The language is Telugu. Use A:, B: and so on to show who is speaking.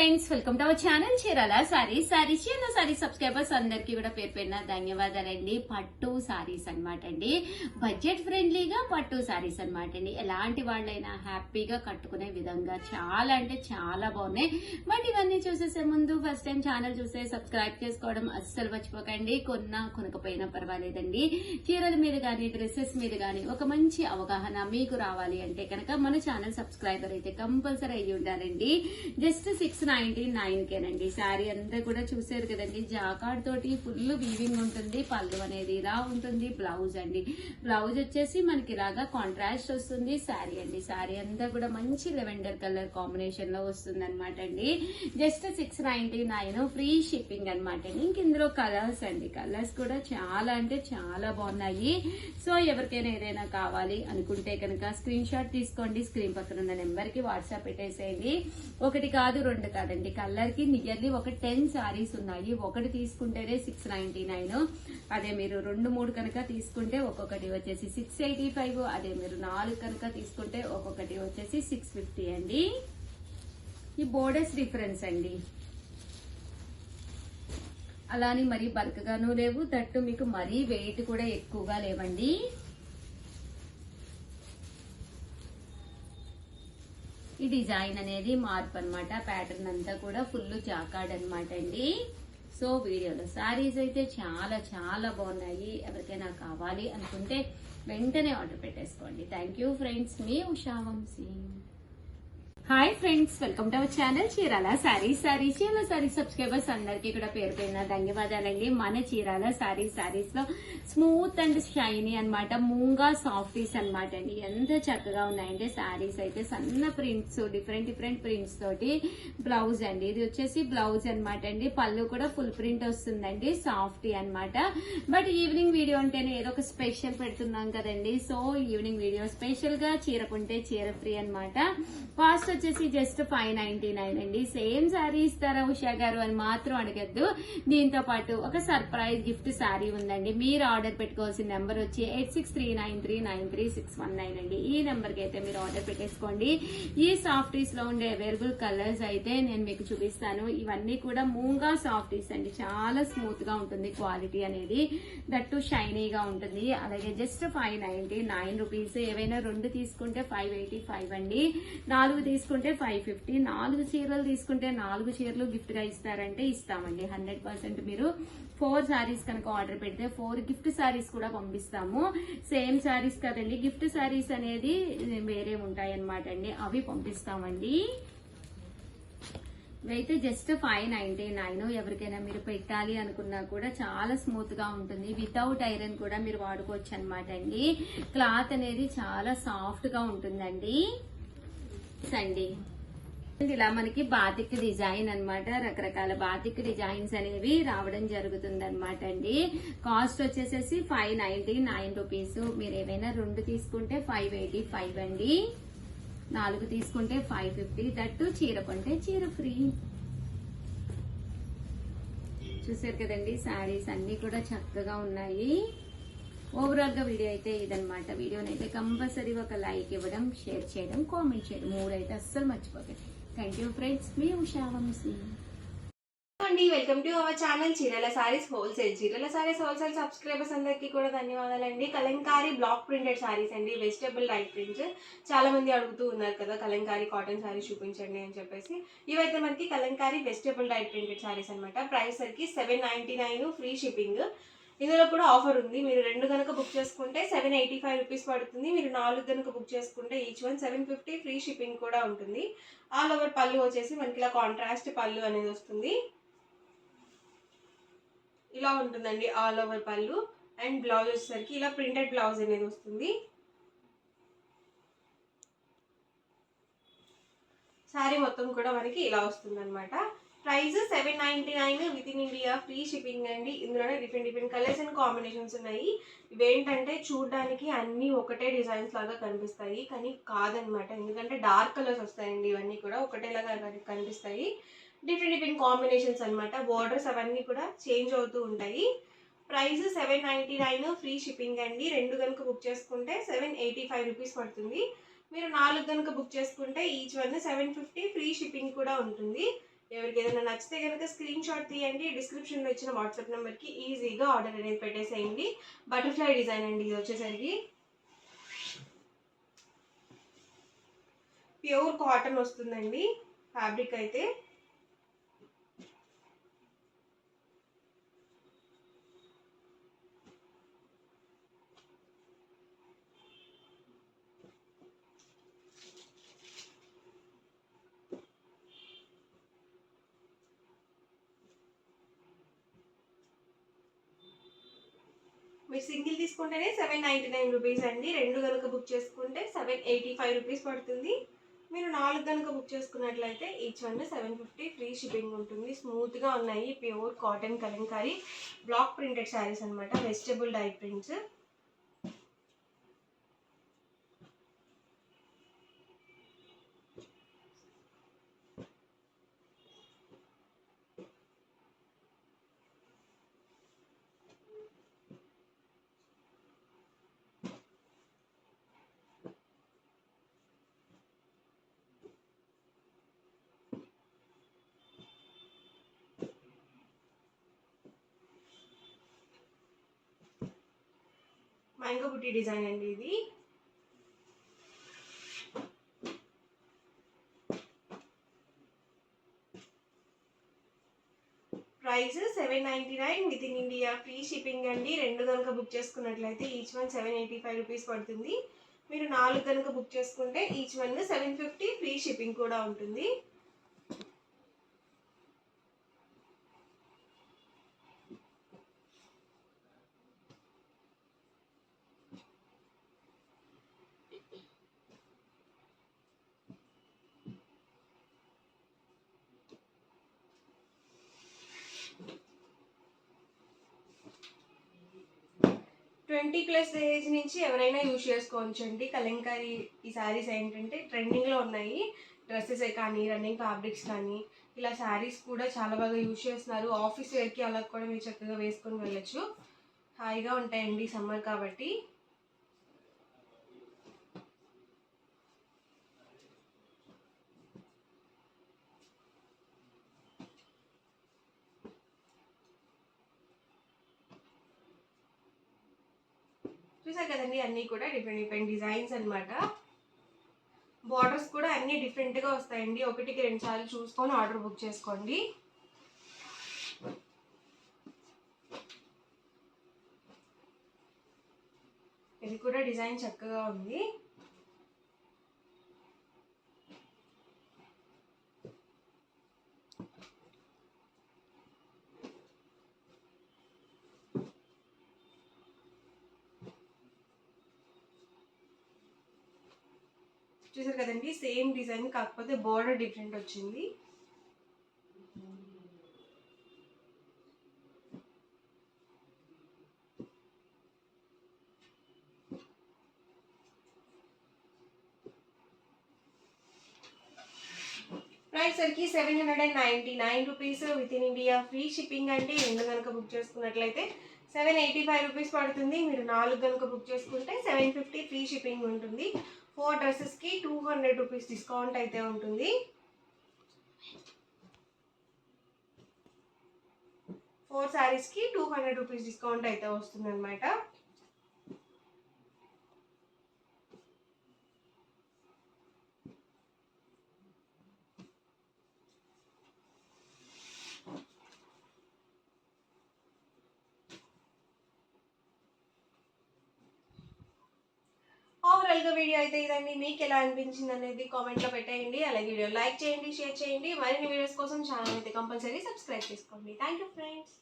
A: Friends, welcome to our channel Chirala sarees. Subscribers అందరికీ కూడా పేరు పేరున ధన్యవాదాలండి. పట్టు సారీస్ అనమాట అండి, బడ్జెట్ ఫ్రెండ్లీగా పట్టు సారీస్ అనమాట అండి. ఎలాంటి వాళ్ళైనా హ్యాపీగా కట్టుకునే విధంగా చాలా అంటే చాలా బాగున్నాయి. బట్ ఇవన్నీ చూసేసే ముందు ఫస్ట్ టైం ఛానల్ చూసే సబ్స్క్రైబ్ చేసుకోవడం అస్సలు మర్చిపోకండి. కొనకపోయినా పర్వాలేదండి. చీరల మీద కానీ డ్రెస్సెస్ మీద కానీ ఒక మంచి అవగాహన మీకు రావాలి అంటే కనుక మన ఛానల్ సబ్స్క్రైబర్ అయితే కంపల్సరీ అయ్యి ఉండాలండి. జస్ట్ 699 కేనండి. శారీ అంతా కూడా చూసారు కదండి, జాకార్డ్ తోటి ఫుల్ వీవింగ్ ఉంటుంది. పళ్ళు అనేది ఇలా ఉంటుంది. బ్లౌజ్ అండి, బ్లౌజ్ వచ్చేసి మనకి ఇలాగా కాంట్రాస్ట్ వస్తుంది. శారీ అండి, శారీ అంతా కూడా మంచి లెవెండర్ కలర్ కాంబినేషన్ లో వస్తుంది అనమాట అండి. జస్ట్ 699 ఫ్రీ షిప్పింగ్ అనమాట అండి. ఇంక ఇందులో కలర్స్ అండి, కలర్స్ కూడా చాలా అంటే చాలా బాగున్నాయి. సో ఎవరికైనా ఏదైనా కావాలి అనుకుంటే కనుక స్క్రీన్ షాట్ తీసుకోండి. స్క్రీన్ పక్కన ఉన్న నెంబర్ కి వాట్సాప్ పెట్టేసేయండి. ఒకటి కాదు రెండు కాదండి, కలర్ కి నియర్లీ ఒక 10 సారీస్ ఉన్నాయి. ఒకటి తీసుకుంటేనే 699. అదే మీరు 2-3 కనుక తీసుకుంటే ఒక్కొక్కటి వచ్చేసి 685. అదే మీరు 4 కనుక తీసుకుంటే ఒక్కొక్కటి వచ్చేసి 650 అండి. ఈ బోర్డర్స్ డిఫరెన్స్ అండి. అలానే మరీ బల్క్గాను లేవు, దట్టు మీకు మరీ వెయిట్ కూడా ఎక్కువగా లేవండి. ఈ డిజైన్ అనేది మార్పు అనమాట. ప్యాటర్న్ అంతా కూడా ఫుల్ జాకార్డ్ అనమాట అండి. సో వీడియోలో శారీస్ అయితే చాలా చాలా బాగున్నాయి. ఎవరికైనా కావాలి అనుకుంటే వెంటనే ఆర్డర్ పెట్టేసుకోండి. థ్యాంక్ యూ ఫ్రెండ్స్, మీ Usha Vamshi. Hi friends, welcome to our channel Chirala sarees. Chirala sarees subscribers అందరికీ కూడా పేరు పేరున ధన్యవాదాలండి. మన చీరాల సారీస్ లో స్మూత్ అండ్ షైనీ అనమాట, మూంగా సాఫ్టీస్ అనమాట అండి. ఎంత చక్కగా ఉన్నాయంటే సారీస్ అయితే సన్న ప్రింట్స్, డిఫరెంట్ ప్రింట్స్ తోటి బ్లౌజ్ అండి. ఇది వచ్చేసి బ్లౌజ్ అనమాట అండి. పళ్ళు కూడా ఫుల్ ప్రింట్ వస్తుందండి, సాఫ్టీ అనమాట. బట్ ఈవినింగ్ వీడియో అంటేనే ఏదో ఒక స్పెషల్ పెడుతున్నాం కదండి. సో ఈవినింగ్ వీడియో స్పెషల్ గా చీర కొంటే చీర ఫ్రీ అనమాట. కాస్ట్ వచ్చేసి జస్ట్ 599 అండి. సేమ్ శారీ ఇస్తారా ఉషా గారు అని మాత్రం అడగద్దు. దీంతో పాటు ఒక సర్ప్రైజ్ గిఫ్ట్ శారీ ఉందండి. మీరు ఆర్డర్ పెట్టుకోవాల్సిన నెంబర్ వచ్చి 8639393619 అండి. ఈ నెంబర్ కి అయితే మీరు ఆర్డర్ పెట్టేసుకోండి. ఈ సాఫ్టీస్ లో ఉండే అవైలబుల్ కలర్స్ అయితే నేను మీకు చూపిస్తాను. ఇవన్నీ కూడా మూంగా సాఫ్టీస్ అండి. చాలా స్మూత్ గా ఉంటుంది క్వాలిటీ అనేది, దట్టు షైనీగా ఉంటుంది. అలాగే జస్ట్ 599 రూపీస్. ఏవైనా 2 తీసుకుంటే 585 అండి. 4 తీసుకుంటే 550. 4 చీరలు తీసుకుంటే 4 చీరలు గిఫ్ట్ గా ఇస్తారంటే ఇస్తామండి. 100% మీరు 4 సారీస్ కనుక ఆర్డర్ పెడితే 4 గిఫ్ట్ సారీస్ కూడా పంపిస్తాము. సేమ్ సారీస్ కదండి, గిఫ్ట్ సారీస్ అనేది వేరే ఉంటాయి అనమాట అండి, అవి పంపిస్తామండి. ఇవైతే జస్ట్ 599. ఎవరికైనా మీరు పెట్టాలి అనుకున్నా కూడా చాలా స్మూత్ గా ఉంటుంది. వితౌట్ ఐరన్ కూడా మీరు వాడుకోవచ్చు అనమాట అండి. క్లాత్ అనేది చాలా సాఫ్ట్ గా ఉంటుందండి. అండి ఇలా మనకి బాతిక్ డిజైన్ అన్నమాట. రకరకాల బాతిక్ డిజైన్స్ అనేవి రావడం జరుగుతుంది అనమాట అండి. కాస్ట్ వచ్చేసేసి 599 రూపీస్. మీరు ఏవైనా 2 తీసుకుంటే 585 అండి. 4 తీసుకుంటే 550. దట్టు చీర కొంటే చీర ఫ్రీ. చూసారు కదండి, శారీస్ అన్ని కూడా చక్కగా ఉన్నాయి. ఓవరాల్ గా వీడియో అయితే ఇదనమాట. వీడియోనైతే కంపల్సరీ ఒక లైక్ ఇవ్వడం, షేర్ చేయడం, కామెంట్ చేయడం 3 అయితే అస్సలు మర్చిపోకండి. థ్యాంక్ యూ ఫ్రెండ్స్, మీ ఉషా వంశీ.
B: అండి, welcome to our channel Chirala saris wholesale. Chirala saris wholesale subscribers అందరికీ కూడా ధన్యవాదాలండి. కలంకారీ బ్లాక్ ప్రింటెడ్ సారీస్ అండి, వెజిటబుల్ లైట్ ప్రింట్స్. చాలా మంది అడుగుతూ ఉన్నారు కదా కలంకారీ కాటన్ సారీస్ చూపించండి అని చెప్పేసి. ఇవైతే మనకి Kalamkari vegetable light printed saris అనమాట. ప్రైస్ సరికి 799 ఫ్రీ షిప్పింగ్. ఇందులో కూడా ఆఫర్ ఉంది. మీరు 2 కనుక బుక్ చేసుకుంటే 785 రూపీస్ పడుతుంది. మీరు 4 కనుక బుక్ చేసుకుంటే ఈచ్ వన్ 750 ఫ్రీ షిప్పింగ్ కూడా ఉంటుంది. ఆల్ ఓవర్ పళ్ళు వచ్చేసి మనకి ఇలా కాంట్రాస్ట్ పళ్ళు అనేది వస్తుంది. ఇలా ఉంటుందండి ఆల్ ఓవర్ పళ్ళు. అండ్ బ్లౌజ్ వచ్చేసరికి ఇలా ప్రింటెడ్ బ్లౌజ్ అనేది వస్తుంది. శారీ మొత్తం కూడా మనకి ఇలా వస్తుంది అనమాట. Price 799 with in India, free shipping అండి. ఇందులోనే డిఫరెంట్ కలర్స్ అండ్ కాంబినేషన్స్ ఉన్నాయి. ఇవేంటంటే చూడడానికి అన్ని ఒకటే డిజైన్స్ లాగా కనిపిస్తాయి, కానీ కాదనమాట. ఎందుకంటే డార్క్ కలర్స్ వస్తాయండి. ఇవన్నీ కూడా ఒకటేలాగా కనిపిస్తాయి. డిఫరెంట్ కాంబినేషన్స్ అనమాట. బోర్డర్స్ అవన్నీ కూడా చేంజ్ అవుతూ ఉంటాయి. ప్రైస్ 799 ఫ్రీ షిప్పింగ్ అండి. 2 కనుక బుక్ చేసుకుంటే 785 రూపీస్ పడుతుంది. మీరు 4 కనుక బుక్ చేసుకుంటే ఈచ్ వన్ 750 ఫ్రీ షిప్పింగ్ కూడా ఉంటుంది. ఎవరికి ఏదైనా నచ్చితే కనుక స్క్రీన్ షాట్ తీయండి, డిస్క్రిప్షన్లో ఇచ్చిన వాట్సాప్ నెంబర్కి ఈజీగా ఆర్డర్ అనేది పెట్టేసేయండి. బటర్ఫ్లై డిజైన్ అండి ఇది వచ్చేసరికి. ప్యూర్ కాటన్ వస్తుందండి ఫ్యాబ్రిక్ అయితే. మీరు సింగిల్ తీసుకుంటేనే 799 రూపీస్ అండి. 2 కనుక బుక్ చేసుకుంటే 785 రూపీస్ పడుతుంది. మీరు 4 కనుక బుక్ చేసుకున్నట్లయితే ఈచ్ వన్ 750 ఫ్రీ షిప్పింగ్ ఉంటుంది. స్మూత్గా ఉన్నాయి, pure cotton Kalamkari block printed saris అనమాట, వెజిటబుల్ డై ప్రింట్స్. మ్యాంగో బుట్టి డిజైన్ అండి ఇది. Price 799 with in India, free shipping అండి. 2 కనుక బుక్ చేసుకున్నట్లయితే ఈచ్ వన్ 785 రూపీస్ పడుతుంది. మీరు 4 కనుక బుక్ చేసుకుంటే ఈచ్ వన్ 750 ఫ్రీ షిప్పింగ్ కూడా ఉంటుంది. ట్వంటీ ప్లస్ ఏజ్ నుంచి ఎవరైనా యూజ్ చేసుకోవచ్చు అండి. కలంకారీ ఈ శారీస్ ఏంటంటే ట్రెండింగ్లో ఉన్నాయి. డ్రెస్సెస్ కానీ, రన్నింగ్ ఫ్యాబ్రిక్స్ కానీ, ఇలా శారీస్ కూడా చాలా బాగా యూజ్ చేస్తున్నారు. ఆఫీస్ వేర్కి అలా కూడా మీరు చక్కగా వేసుకొని వెళ్ళచ్చు. హాయిగా ఉంటాయండి సమ్మర్ కాబట్టి. చూసారు కదండి, అన్నీ కూడా డిఫరెంట్ డిఫరెంట్ డిజైన్స్ అనమాట. బార్డర్స్ కూడా అన్నీ డిఫరెంట్గా వస్తాయండి. 1-2 సార్లు చూసుకొని ఆర్డర్ బుక్ చేసుకోండి. ఇది కూడా డిజైన్ చక్కగా ఉంది. చూసారు కదండి, సేమ్ డిజైన్ కాకపోతే బోర్డర్ డిఫరెంట్ వచ్చింది. ప్రైస్ సరికి 799 rupees with in India, free shipping అండి. 2 కనుక బుక్ చేసుకున్నట్లయితే 785 రూపీస్ పడుతుంది. మీరు 4 కనుక బుక్ చేసుకుంటే 750 ఫ్రీ షిప్పింగ్ ఉంటుంది. 4 డ్రెస్సెస్కి 200 రూపీస్ డిస్కౌంట్ అయితే ఉంటుంది. 4 శారీస్కి 200 రూపీస్ డిస్కౌంట్ అయితే వస్తుంది అనమాట. ఓవరాల్గా వీడియో అయితే ఇదండి. మీకు ఎలా అనిపించింది అనేది కామెంట్లో పెట్టేయండి. అలాగే వీడియో లైక్ చేయండి, షేర్ చేయండి. మరిన్ని వీడియోస్ కోసం ఛానల్ అయితే కంపల్సరీ సబ్స్క్రైబ్ చేసుకోండి. Thank you friends.